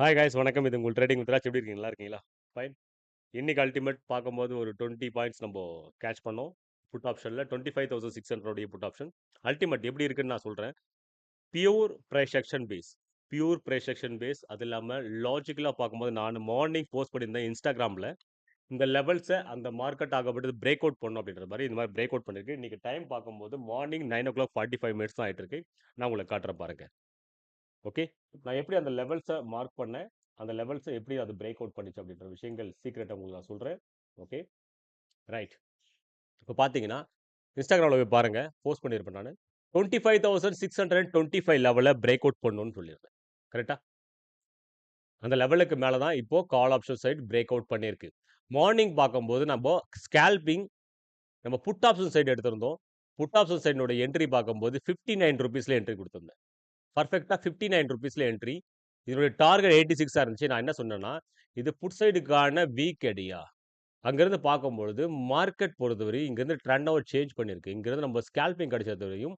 Hi guys வணக்கம். இது உங்கள் ட்ரேடிங் வித் ராஜ். எப்படி இருக்கீங்க? நல்லா இருக்கீங்களா? ஃபைன். இன்னைக்கு அல்டிமேட் பார்க்கும்போது ஒரு 20 பாயிண்ட்ஸ் நம்ம கேட்ச் பண்ணோம். புட் ஆப்ஷன்ல 25,600 உடைய புட் ஆப்ஷன். அல்டிமேட் எப்படி இருக்குன்னு நான் சொல்றேன். Pure price action base. Pure price action base. அது இல்லாம லாஜிக்கலா பார்க்கும்போது நான் மார்னிங் போஸ்ட் பண்ணியிருந்தேன் இன்ஸ்டாகிராம்ல. இந்த லெவல்ஸ அந்த மார்க்கெட் ஆகப்பட்டது பிரேக் அவுட் பண்ணும் அப்படின்ற மாரி இந்த மாரி பிரேக் அவுட் பண்ணிருக்கு. இன்னைக்கு டைம் பார்க்கும்போது மார்னிங் 9:45 மினிட்ஸ் தான் ஆயிட்டு இருக்கு. நான் உங்களுக்கு காட்டுறேன் பாருங்க. ஓகே. நான் எப்படி அந்த லெவல்ஸ மார்க் பண்ணேன். அந்த லெவல்ஸ எப்படி அது பிரேக் அவுட் பண்ணுச்சு அப்படின்ற விஷயங்கள் சீக்ரெட்ட உங்களுக்கு நான் சொல்றேன். ஓகே. ரைட். இப்ப பார்த்தீங்கன்னா, இன்ஸ்டாகிராம்ல போய் பாருங்க. போஸ்ட் பண்ணியிருப்பேன் நானு. 25,625 லெவல பிரேக் அவுட் பண்ணணும்னு சொல்லியிருந்தேன். கரெக்ட்டா? அந்த லெவலுக்கு மேல தான் இப்போ call option side break out பண்ணியிருக்கு. மார்னிங் பார்க்கும்போது நம்ப ஸ்கேல்பிங் நம்ம புட் ஆப்ஷன் சைடு எடுத்திருந்தோம். புட் ஆப்ஷன் சைடினுடைய என்ட்ரி பார்க்கும்போது ₹59ல என்ட்ரி குடுத்திருந்தேன். பெர்ஃபெக்ட்டா ₹59ல என்ட்ரி. இதனுடைய டார்கெட் 86 இருந்துச்சு. நான் என்ன சொன்னேன்னா, இது புட் சைடுக்கான வீக் எடியா. அங்கிருந்து பார்க்கும்பொழுது, மார்க்கெட் பொறுத்தவரை இங்கிருந்து ட்ரெண்ட் ஓவர் சேஞ்ச் பண்ணியிருக்கு. இங்கிருந்து நம்ம ஸ்கேல்பிங் கிடைச்சது வரையும்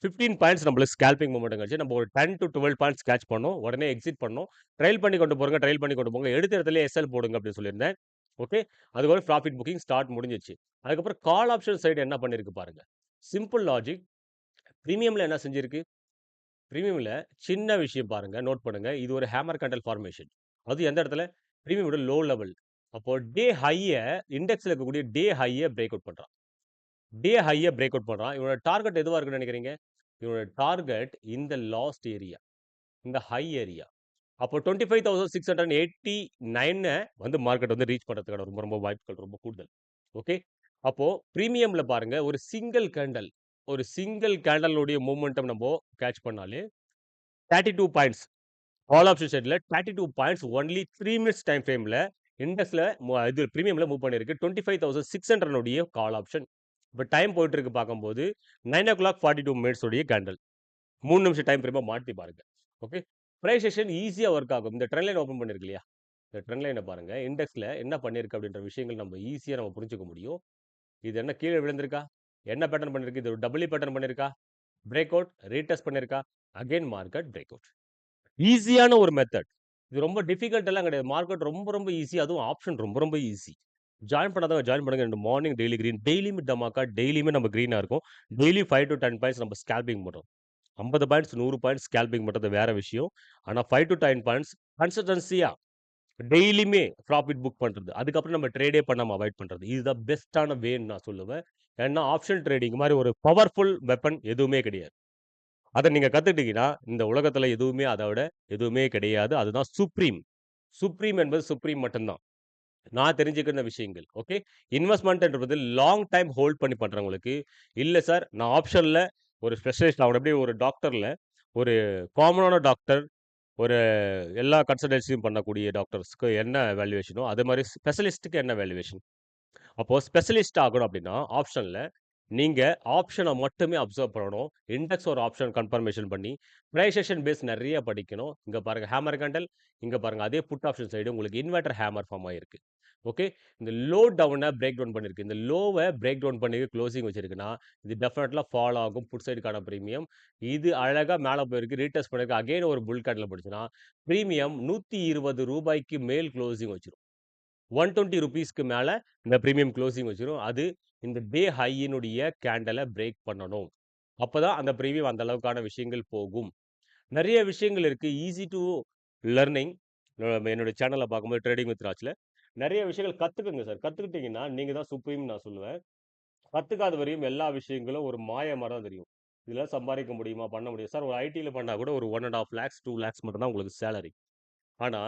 15 பாயிண்ட்ஸ் நம்மளுக்கு ஸ்கேல்பிங் மொமெண்டம் கிடைச்சு. நம்ம ஒரு 10 டூ 12 பாயிண்ட்ஸ் கேட்ச் பண்ணோம். உடனே எக்ஸிட் பண்ணோம். ட்ரைல் பண்ணி கொண்டு போங்க, ட்ரைல் பண்ணி கொண்டு போங்க. எடுத்த இடத்திலேயே எஸ்எல் போடுங்க அப்படின்னு சொல்லியிருந்தேன். ஓகே. அதுக்கப்புறம் ப்ராஃபிட் புக்கிங் ஸ்டார்ட் முடிஞ்சிருச்சு. அதுக்கப்புறம் கால் ஆப்ஷன் சைடு என்ன பண்ணியிருக்கு பாருங்க. Simple logic. பிரீமியம்ல என்ன செஞ்சிருக்கு? பிரீமியம்ல சின்ன விஷயம் பாருங்க. நோட் பண்ணுங்க. இது ஒரு ஹேமர் கேண்டில் ஃபார்மேஷன். அது எந்த இடத்துல? பிரீமியமோட லோ லெவல். அப்போ டே ஹைய இண்டெக்ஸ்ல இருக்கக்கூடிய டே ஹைய பிரேக் அவுட் பண்றான். டே ஹைய பிரேக் அவுட் பண்றான். இவனோட டார்கெட் எதுவா இருக்குன்னு நினைக்கிறீங்க? இவனோட டார்கெட் இந்த லாஸ்ட் ஏரியா. இந்த ஹை ஏரியா. அப்போ 25,689 வந்து மார்க்கெட் வந்து ரீச் பண்றதுக்கான ரொம்ப ரொம்ப வாய்ப்புகள் ரொம்ப கூடுதல். ஓகே. அப்போ பிரீமியம்ல பாருங்க ஒரு சிங்கிள் கேண்டலுடைய மொமெண்டம் நம்ப கேட்ச் பண்ணாலே 32 பாயிண்ட்ஸ். கால் ஆப்ஷன் சைட்ல 32 பாயிண்ட்ஸ் ஒன்லி 3 மினிட்ஸ் டைம் ஃப்ரேம்ல இண்டெக்ஸ்ல இது பிரீமியம்ல மூவ் பண்ணியிருக்கு. 25,600 உடைய கால் ஆப்ஷன். இப்ப டைம் போயிட்டு இருக்கு பார்க்கும்போது 9:42 மினிட்ஸ் உடைய கேண்டில். 3 நிமிஷம் டைம் ஃப்ரேமா மாத்தி பாருங்க. ஓகே. பிரைஸ் செஷன் ஈஸியா வொர்க் ஆகும். இந்த ட்ரெண்ட் லைன் ஓப்பன் பண்ணியிருக்கு இல்லையா? இந்த ட்ரெண்ட் லைன பாருங்க. இண்டெக்ஸ்ல என்ன பண்ணியிருக்கு அப்படின்ற விஷயங்கள் நம்ம ஈஸியா நம்ம புரிஞ்சுக்க முடியும். இது என்ன கீழ விழுந்திருக்கா? என்ன பேட்டர்ன் பண்ணியிருக்கு? இது ஒரு டபுள்யூ பேட்டர்ன் பண்ணியிருக்கா? பிரேக் அவுட், ரீடெஸ்ட் பண்ணியிருக்கா? Again market break out. ஈஸியான ஒரு மெத்தட். இது ரொம்ப டிஃபிகல்ட் எல்லாம் கிடையாது. மார்க்கெட் ரொம்ப ரொம்ப ஈஸி. அதுவும் ஆப்ஷன் ரொம்ப ரொம்ப ஈஸி. ஜாயின் பண்ணாதவங்க ஜாயின் பண்ணுங்க. Morning daily green. டெய்லியுமே டமாக்கா. டெய்லியுமே நம்ம கிரீனா இருக்கும். டெய்லி 5 டூ 10 பாயிண்ட்ஸ் நம்ம ஸ்கேல்பிங் பண்றோம். 50 பாயிண்ட்ஸ், 100 பாயிண்ட்ஸ் ஸ்கேல்பிங் பண்றது வேற விஷயம். ஆனா 5 டூ 10 பாயிண்ட்ஸ் கன்சிஸ்டன்சியா டெய்லியுமே ப்ராஃபிட் புக் பண்றது. அதுக்கப்புறம் நம்ம ட்ரேடே பண்ணாம அவாய்ட் பண்றது. இதுதான் பெஸ்ட்டான வேன்னு நான் சொல்லுவேன். ஏன்னா ஆப்ஷன் ட்ரேடிங் மாரி ஒரு பவர்ஃபுல் வெப்பன் எதுவுமே கிடையாது. அத நீங்க கத்துக்கிட்டீங்கன்னா, இந்த உலகத்துல எதுவுமே அத விட எதுவுமே கிடையாது. அதுதான் சுப்ரீம். சுப்ரீம் என்பது சுப்ரீம் மட்டும் தான். நான் தெரிஞ்சுக்கின விஷயங்கள். ஓகே. இன்வெஸ்ட்மென்ட் என்பது லாங் டைம் ஹோல்ட் பண்ணி பண்றவங்களுக்கு, இல்ல சார் நான் ஆப்ஷன்ல ஒரு ஸ்பெஷலிஸ்ட் ஆகணும். எப்படி ஒரு டாக்டர்ல ஒரு காமனான டாக்டர், ஒரு எல்லா கன்சல்டன்சியும் பண்ணக்கூடிய டாக்டர்ஸ்க்கு என்ன வேல்யூவேஷனோ, அதே மாரி ஸ்பெஷலிஸ்ட்க்கு என்ன வேல்யூவேஷன். அப்போ ஸ்பெஷலிஸ்ட் ஆகணும் அப்படின்னா, ஆப்ஷன்ல நீங்க ஆப்ஷன மட்டுமே அப்சர்வ் பண்ணணும். இண்டெக்ஸ் ஒரு ஆப்ஷன் கன்ஃபர்மேஷன் பண்ணி, பிரைஸ் ஆக்ஷன் பேஸ் நெறைய படிக்கணும். இங்க பாருங்க ஹேமர் கேண்டில், இங்க பாருங்க அதே புட் ஆப்ஷன் சைடு உங்களுக்கு இன்வெர்டர் ஹேமர் ஃபார்ம் ஆயிருக்கு. ஓகே. இந்த லோ டவுன பிரேக் டவுன் பண்ணிருக்கு. இந்த லோவ பிரேக் டவுன் பண்ணி குளோசிங் வச்சிருக்குன்னா, இது டெஃபினெட்லா ஃபால் ஆகும். புட் சைடுக்கான பிரீமியம். இது அழகா மேல போயிருக்கு. ரீடெஸ்ட் பண்ணிருக்கு. அகைன் ஒரு புல் கேண்டில்ல போயிடுச்சுன்னா, பிரீமியம் ரூ. 120 மேல் குளோசிங் வச்சிரும். ₹120க்கு மேல இந்த பிரீமியம் குளோசிங் வச்சிரும். அது இந்த டே ஹையினுடைய கேண்டல பிரேக் பண்ணணும். அப்பதான் அந்த பிரீமியம் அந்த அளவுக்கான விஷயங்கள் போகும். நெறைய விஷயங்கள் இருக்கு. Easy to learning. என்னுடைய சேனல்ல பார்க்கும்போது ட்ரேடிங் வித் ராஜ்ல நெறைய விஷயங்கள் கத்துக்கங்க சார். கத்துக்கிட்டீங்கன்னா, நீங்க தான் சுப்ரீம்னு நான் சொல்லுவேன். கத்துக்காத வரையும் எல்லா விஷயங்களும் ஒரு மாயமா தான் தெரியும். இதெல்லாம் சம்பாரிக்க முடியுமா? பண்ண முடியும். சார் ஒரு ஐடில பண்ணா கூட ஒரு 1 1/2 லேக்ஸ், 2 லேக்ஸ் மட்டும் தான் உங்களுக்கு சேலரி. ஆனா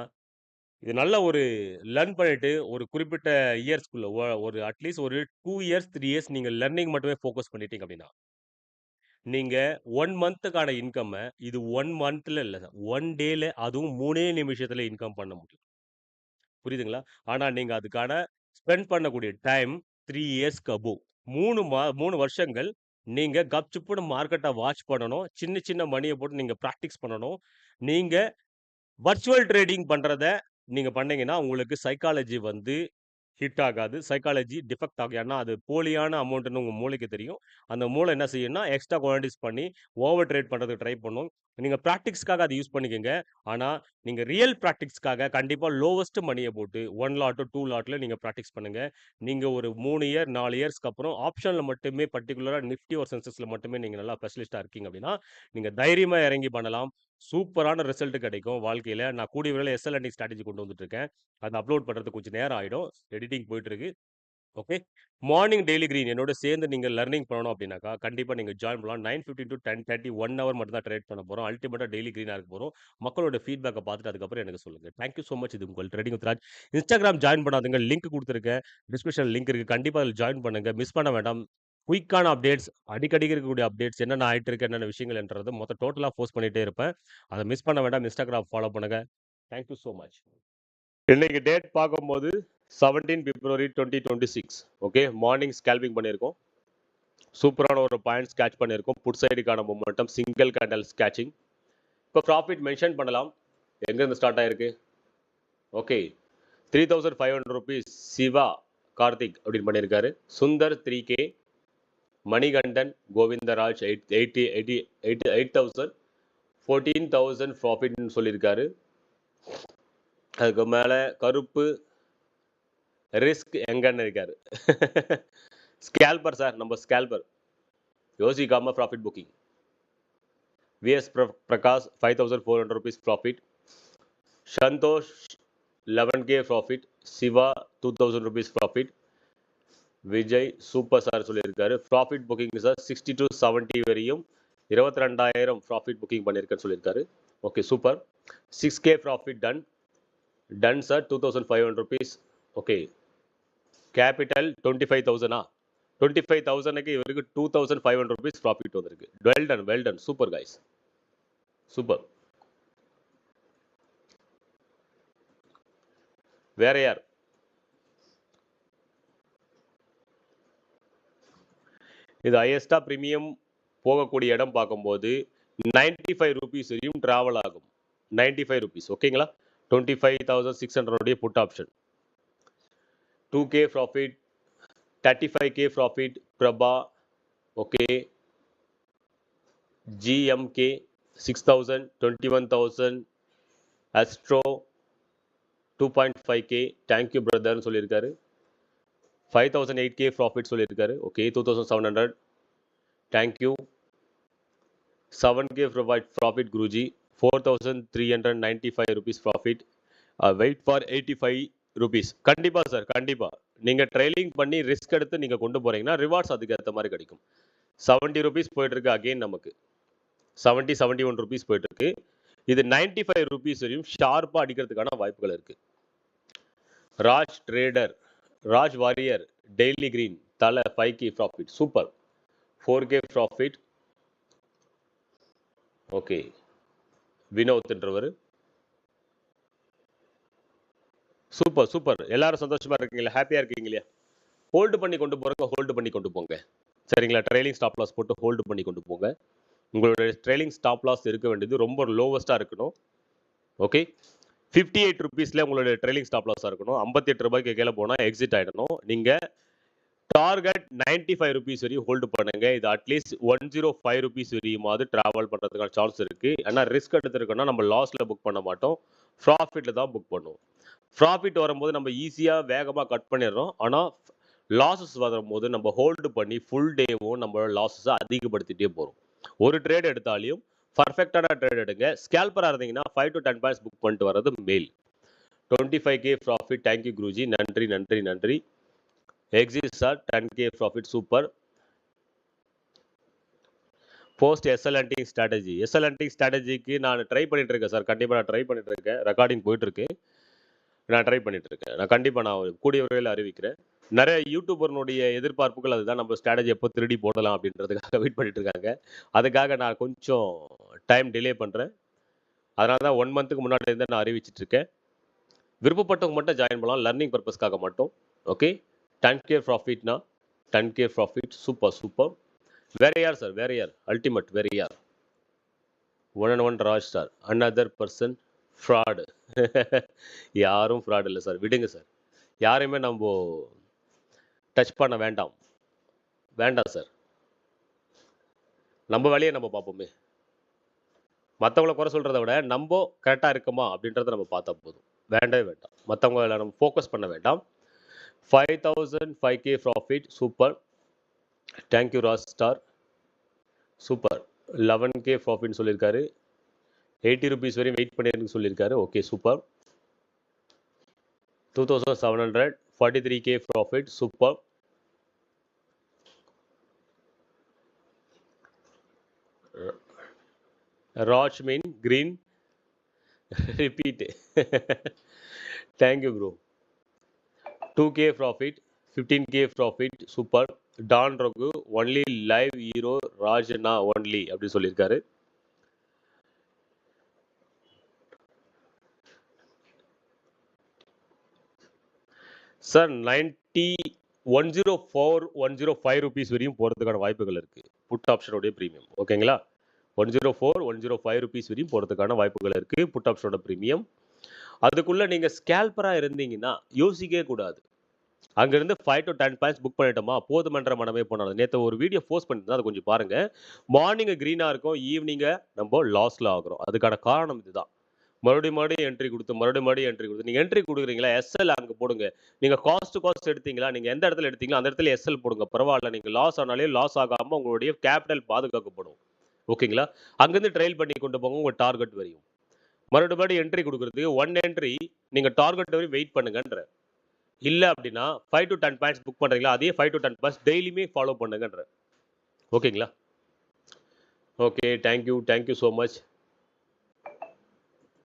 இது நல்ல ஒரு லேர்ன் பண்ணிட்டு, ஒரு குறிப்பிட்ட இயர்ஸ்க்குள்ள ஒரு அட்லீஸ்ட் ஒரு 2 இயர்ஸ், 3 இயர்ஸ் நீங்க லர்னிங் மட்டுமே ஃபோக்கஸ் பண்ணிட்டீங்க அப்டின்னா, நீங்க 1 மந்த்துக்கான இன்கம்ம இது 1 மந்த்ல இல்ல சார். 1 டேல அதுவும் 3 நிமிஷத்துல இன்கம் பண்ண முடியும். புரியுதுங்களா? ஆனா நீங்க அதுக்கான ஸ்பெண்ட் பண்ணக்கூடிய டைம் 3 இயர்ஸ்க்கு அபோவ். 3 வருஷங்கள் நீங்க கப்சுப்புன்னு மார்க்கெட்ட வாட்ச் பண்ணணும். சின்ன சின்ன மணிய போட்டு நீங்க பிராக்டிஸ் பண்ணணும். நீங்க வர்ச்சுவல் ட்ரேடிங் பண்றத நீங்க பண்ணீங்கன்னா, உங்களுக்கு சைக்காலஜி வந்து ஹிட் ஆகாது. சைக்காலஜி டிஃபெக்ட் ஆகும். ஏன்னா, அது போலியான அமௌண்ட்ன்னு உங்க மூளைக்கு தெரியும். அந்த மூளை என்ன செய்யும்னா, எக்ஸ்ட்ரா குவான்டிட்டிஸ் பண்ணி ஓவர் ட்ரேட் பண்றதுக்கு ட்ரை பண்ணும். நீங்க பிராக்டிஸ்க்காக அத யூஸ் பண்ணிக்கங்க. ஆனா, நீங்க ரியல் பிராக்டிஸ்க்காக கண்டிப்பா லோவஸ்ட் மனிய போட்டு 1 லாட், 2 லாட்ல நீங்க பிராக்டிஸ் பண்ணுங்க. நீங்க ஒரு 3 இயர், 4 இயர்ஸ்க்கு அப்புறம் ஆப்ஷன்ல மட்டுமே பர்ட்டிகுலரா நிஃப்டி ஒரு சென்செக்ஸ்ல மட்டுமே நீங்க நல்லா ஸ்பெஷலிஸ்ட்டா இருக்கீங்க அப்படின்னா, நீங்க தைரியமா இறங்கி பண்ணலாம். சூப்பரான ரிசல்ட் கிடைக்கும் வாழ்க்கையில. நான் கூடிய விரைவில எஸ்எல்என்டி ஸ்ட்ராட்டஜி கொண்டு வந்துட்டு இருக்கேன். அத அப்லோட் பண்றதுக்கு கொஞ்சம் நேரம் ஆயிடும். எடிட்டிங் போயிட்டு இருக்கு. ஓகே. மார்னிங் டெய்லி கிரீன் என்னோட சேர்ந்து நீங்க லர்னிங் பண்ணணும் அப்படின்னாக்கா, கண்டிப்பா நீங்க ஜாயின் பண்ணலாம். 9:15 டூ 10:30 1 ஹவர் மட்டும் தான் ட்ரேட் பண்ண போறோம். அல்டிமேட்டா டெய்லி கிரீனா இருக்க போறோம். மக்களோட ஃபீட்பேக்க பார்த்துட்டு அதுக்கப்புறம் எனக்கு சொல்லுங்க. Thank you so much. இது உங்கள் trading with Raj. Instagram join பண்ணாதவங்க லிங்க் குடுத்துருக்கேன். டிஸ்கிரிப்ஷன்ல லிங்க் இருக்கு. கண்டிப்பா அதில ஜாயின் பண்ணுங்க. மிஸ் பண்ண வேண்டாம். குயிக்கான அப்டேட்ஸ், அடிக்கடி இருக்கக்கூடிய அப்டேட்ஸ் என்னென்ன ஆயிட்டு இருக்கு, என்னென்ன விஷயங்கள்ன்றது மொத்தம் டோட்டலா போஸ்ட் பண்ணிட்டே இருப்பேன். அத மிஸ் பண்ண வேண்டாம். Instagram ஃபாலோ பண்ணுங்க. Thank you so much. இன்னைக்கு டேட் பார்க்கும்போது 17 பிப்ரவரி 2026. ஓகே. மார்னிங் ஸ்கேல்பிங் பண்ணியிருக்கோம். சூப்பரான ஒரு பாயிண்ட்ஸ் கேட்ச் பண்ணியிருக்கோம். புட் சைடுக்கான மொமெண்டம் சிங்கிள் கேண்டல் ஸ்கேட்சிங். இப்போ ப்ராஃபிட் மென்ஷன் பண்ணலாம். எங்கேருந்து ஸ்டார்ட் ஆயிருக்கு? ஓகே. 3,500 rupees சிவா கார்த்திக் அப்படின்னு பண்ணியிருக்காரு. சுந்தர் 3K, மணிகண்டன் கோவிந்தராஜ் 8,000, 14,000 ப்ராஃபிட்னு சொல்லியிருக்காரு. அதுக்கு மேலே கருப்பு ரிஸ்க் எங்கன்னு இருக்காரு. ஸ்கேல்பர் சார், நம்ம ஸ்கேல்பர் யோசிக்காம profit booking. VS Prakash 5,400 rupees profit. Santosh 11K profit. Siva 2,000 rupees profit. Vijay super sir சொல்லியிருக்காரு. ப்ராஃபிட் புக்கிங் சார் 60 to 70 வரையும் 22,000 ப்ராஃபிட் புக்கிங் பண்ணியிருக்கேன்னு சொல்லியிருக்காரு. Okay super. 6K profit done sir 2,500 rupees. Okay. Capital 25,000 25,000க்கு இவருக்கு 2,500 rupees ப்ராஃபிட் வந்திருக்கு. Well done super guys, super. வேற யார்? இது ஹையஸ்டா பிரீமியம் போகக்கூடிய இடம் பார்க்கும்போது 95 rupees வரையும் டிராவல் ஆகும். 95 rupees ஓகேங்களா. 25,600 உடைய put option. 2K profit, 35K profit Prabha. Okay. GMK 6,000, 21,000. Astro 2.5K. Thank you பிரதர்னு சொல்லியிருக்காரு. 5,008K ப்ராஃபிட் சொல்லியிருக்காரு. Okay. 2,700. Thank you. 7K profit Guruji. 4,395 rupees profit. Wait for 85 rupees. கண்டிப்பா சார், கண்டிப்பா. நீங்க ட்ரைலிங் பண்ணி ரிஸ்க் எடுத்து நீங்க கொண்டு போறீங்கன்னா ரிவார்ட்ஸ் அதுக்கு ஏற்ற மாதிரி கிடைக்கும். 70 rupees போயிட்டு இருக்கு அகைன் நமக்கு. 70, 71 rupees போயிட்டு இருக்கு. இது 95 rupees வரையும் ஷார்ப்பா அடிக்கிறதுக்கான வாய்ப்புகள் இருக்கு. Raj trader, Raj warrior, daily green தலை 5K profit super. 4K profit. Okay. வினோத்ன்றவர் சூப்பர் சூப்பர். எல்லாரும் சந்தோஷமா இருக்கீங்களா? ஹாப்பியா இருக்கீங்க இல்லையா? ஹோல்டு பண்ணி கொண்டு போறவங்க ஹோல்டு பண்ணி கொண்டு போங்க. சரிங்களா. ட்ரைலிங் ஸ்டாப் லாஸ் போட்டு ஹோல்டு பண்ணி கொண்டு போங்க. உங்களுடைய ட்ரைலிங் ஸ்டாப் லாஸ் இருக்க வேண்டியது ரொம்ப லோவஸ்டா இருக்கணும். ஓகே. 58 rupeesல உங்களுடைய ட்ரைலிங் ஸ்டாப் லாஸா இருக்கணும். 58 ரூபாய்க்கு கீழே போனா எக்ஸிட் ஆயிடணும். நீங்க டார்கெட் 95 rupees வரையும் ஹோல்டு பண்ணுங்க. இது அட்லீஸ்ட் 105 rupees வரையுமாவது டிராவல் பண்றதுக்கான சான்ஸ் இருக்கு. ஆனா ரிஸ்க் எடுத்திருக்கோம்னா நம்ம லாஸ்ல புக் பண்ண மாட்டோம், ப்ராஃபிட்ல தான் புக் பண்ணுவோம். ப்ராஃபிட் வரும்போது நம்ம ஈஸியா வேகமா கட் பண்ணிடுறோம். ஆனா லாஸஸ் வரும்போது நம்ம ஹோல்டு பண்ணி ஃபுல் டேவும் நம்ம லாஸஸை அதிகப்படுத்திட்டே போறோம். ஒரு ட்ரேட் எடுத்தாலையும் பர்ஃபெக்டான ட்ரேட் எடுங்க. ஸ்கேல்பரா இருந்தீங்கன்னா 5 to 10 பாயிண்ட்ஸ் புக் பண்ணிட்டு வர்றது மேல். 25K profit. தேங்க்யூ குருஜி. நன்றி நன்றி நன்றி. Exit sir 10K profit super. Post SLNT strategy. SLNT ஸ்ட்ராட்டஜிக்கு நான் ட்ரை பண்ணிட்டு இருக்கேன் சார். கண்டிப்பாக நான் ட்ரை பண்ணிட்டு இருக்கேன். ரெக்கார்டிங் போயிட்டு இருக்கு. நான் ட்ரை பண்ணிட்டு இருக்கேன். நான் கண்டிப்பாக நான் கூடிய விரைவில் அறிவிக்கிறேன். நிறைய யூடியூபர்னுடைய எதிர்பார்ப்புகள் அதுதான். நம்ம ஸ்ட்ராட்டஜி எப்போ திருடி போடலாம் அப்படின்றதுக்காக வெயிட் பண்ணிட்டு இருக்காங்க. அதுக்காக நான் கொஞ்சம் டைம் டிலே பண்ணுறேன். அதனால தான் 1 மந்த்துக்கு முன்னாடி இருந்து நான் அறிவிச்சிட்டு இருக்கேன். விருப்பப்பட்டவங்க மட்டும் ஜாயின் பண்ணலாம், லர்னிங் பர்பஸ்க்காக மட்டும். Okay. 10K ப்ராஃபிட்னா 10K profit super super. வேற யார் சார்? வேற யார்? அல்டிமேட் வேற யார்? 1 Raj sir. Another person fraud. யாரும் ஃப்ராட் இல்லை சார். விடுங்க சார். யாரையுமே நம்போ டச் பண்ண வேண்டாம். வேண்டாம் சார். நம்ம வேலைய நம்ம பார்ப்போமே. மத்தவங்கள குறை சொல்றத விட, நம்போ கரெக்ட்டா இருக்கோமா? அப்படின்றத நம்ம பார்த்தா போதும். வேண்டவே வேண்டாம். மத்தவங்கள நம்ம ஃபோக்கஸ் பண்ண வேண்டாம். 5000 5K profit super. Thank you Raj star. Super. 11K ப்ராஃபிட்ன்னு சொல்லியிருக்காரு. ₹80 வரையும் வெயிட் பண்ணிருன்னு சொல்லியிருக்காரு. Okay super. 2700 43K profit super. Raj mean green repeat. Thank you bro. 2K profit 15K profit super. Don Raghu only live hero ராஜ்னா ஒன்லி அப்படி சொல்லியிருக்காரு. சார் 104 105 ருபீஸ் வரையும் போகிறதுக்கான வாய்ப்புகள் இருக்கு. புட் ஆப்ஷனுடைய ப்ரீமியம் ஓகேங்களா? 104 105 ருபீஸ் வரையும் போகிறதுக்கான வாய்ப்புகள் இருக்கு. புட் ஆப்ஷனோட ப்ரீமியம். அதுக்குள்ள நீங்க ஸ்கேல்பரா இருந்தீங்கன்னா யோசிக்கவே கூடாது. அங்கிருந்து 5 to 10 பாயிண்ட்ஸ் புக் பண்ணிட்டோமா போதுமன்ற மனமே போனாலும். நேற்று ஒரு வீடியோ போஸ்ட் பண்ணியிருந்தேன், அதை கொஞ்சம் பாருங்க. மார்னிங் கிரீனா இருக்கும், ஈவினிங் நம்ம லாஸ்ல ஆகுறோம். அதுக்கான காரணம் இதுதான். மறுபடியும் என்ட்ரி கொடுத்து மறுபடியும் என்ட்ரி கொடுத்து நீங்க என்ட்ரி கொடுக்குறீங்களா, எஸ்எல் அங்க போடுங்க. நீங்க காஸ்ட் எடுத்தீங்களா, நீங்க எந்த இடத்துல எடுத்தீங்களோ அந்த இடத்துல எஸ்எல் போடுங்க. பரவாயில்ல, நீங்க லாஸ் ஆனாலே லாஸ் ஆகாம உங்களுடைய கேபிட்டல் பாதுகாக்கப்படும். ஓகேங்களா? அங்கிருந்து ட்ரைல் பண்ணி கொண்டு போங்க உங்க டார்கெட் வரையும். மறுபடியும் என்ட்ரி கொடுக்குறதுக்கு ஒன் என்ட்ரி நீங்க டார்கெட் வரையும் வெயிட் பண்ணுங்கன்ற. இல்ல அப்படின்னா 5 to 10 பாயிண்ட்ஸ் புக் பண்றீங்களா, அதே 5 to 10 பாயிண்ட்ஸ் டெய்லியுமே ஃபாலோ பண்ணுங்கன்ற. ஓகேங்களா? Okay, thank you so much.